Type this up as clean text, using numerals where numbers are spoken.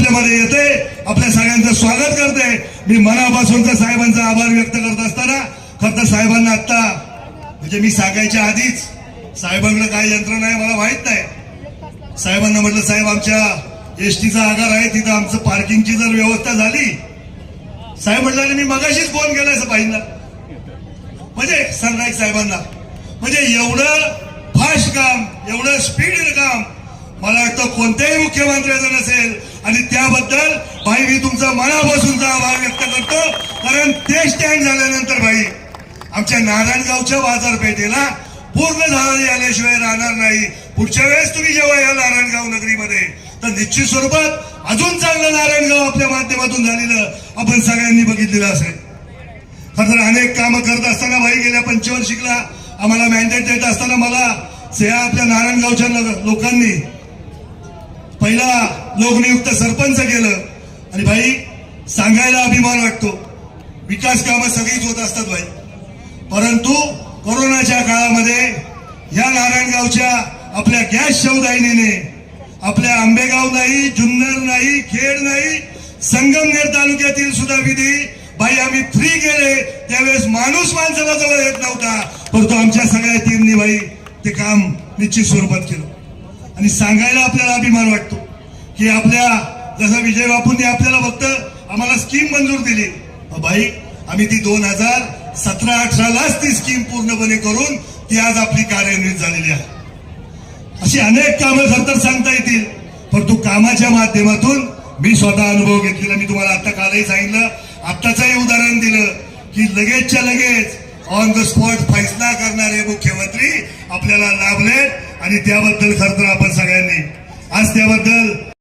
आपल्यामध्ये येते, आपल्या सगळ्यांचं स्वागत करते. मी मनापासून साहेबांचा आभार व्यक्त करत असताना खरं तर साहेबांना आता म्हणजे मी सांगायच्या आधीच साहेबांकडे काय यंत्रणा आहे मला माहित नाही. साहेबांना म्हटलं साहेब आमच्या एसटीचा आगार आहे तिथं आमचं पार्किंगची जर व्यवस्था झाली. साहेब म्हटलं मी मगाशीच फोन केलाय पाहिजे म्हणजे सरनाईक साहेबांना. म्हणजे एवढं फास्ट काम, एवढं स्पीड काम मला वाटतं कोणत्याही मुख्यमंत्र्याचं नसेल. आणि त्याबद्दल भाई मी तुमचा मनापासूनचा आभार व्यक्त करतो. कारण ते स्टँड झाल्यानंतर भाई आमच्या नारायणगावच्या बाजारपेठेला पूर्ण झालेली आल्याशिवाय राहणार नाही. पुढच्या वेळेस तुम्ही जेव्हा या नारायणगाव नगरीमध्ये तर निश्चित स्वरूपात अजून चांगलं नारायणगाव आपल्या माध्यमातून झालेलं आपण सगळ्यांनी बघितलेलं असेल. खरं अनेक कामं करत असताना भाई गेल्या पंचवर्षिकला आम्हाला मॅन्डेट देत असताना मला आपल्या नारायणगावच्या लोकांनी पहिला लोकनियुक्त सरपंच केलं. आणि भाई सांगायला अभिमान वाटतो विकास कामं सगळीच होत असतात भाई. परंतु कोरोनाच्या काळामध्ये या नारायणगावच्या आपल्या गॅस शवदायनीने आपल्या आंबेगाव नाही, जुन्नर नाही, खेड नाही, संगमनेर तालुक्यातील सुद्धा विधी भाई आम्ही फ्री केले. त्यावेळेस माणूस माणसाला जवळ येत नव्हता, परंतु आमच्या सगळ्या टीमनी भाई ते काम निश्चित स्वरूपात केलं. आणि सांगायला आपल्याला अभिमान वाटतो की आपल्या जसं विजय बापूंनी आपल्याला फक्त आम्हाला स्कीम मंजूर दिली भाई आम्ही ती 2017-18लाच ती स्कीम पूर्णपणे करून ती आज आपली कार्यान्वित झालेली आहे. अशी अनेक कामं खरं तर सांगता येतील, परंतु कामाच्या माध्यमातून मी स्वतः अनुभव घेतलेला. मी तुम्हाला आता कालही सांगितलं, आत्ताचंही उदाहरण दिलं की लगेचच्या लगेच ऑन द स्पॉट फैसला करणारे मुख्यमंत्री आपल्याला लाभले. आणि त्याबद्दल खरं तर आपण सगळ्यांनी आज त्याबद्दल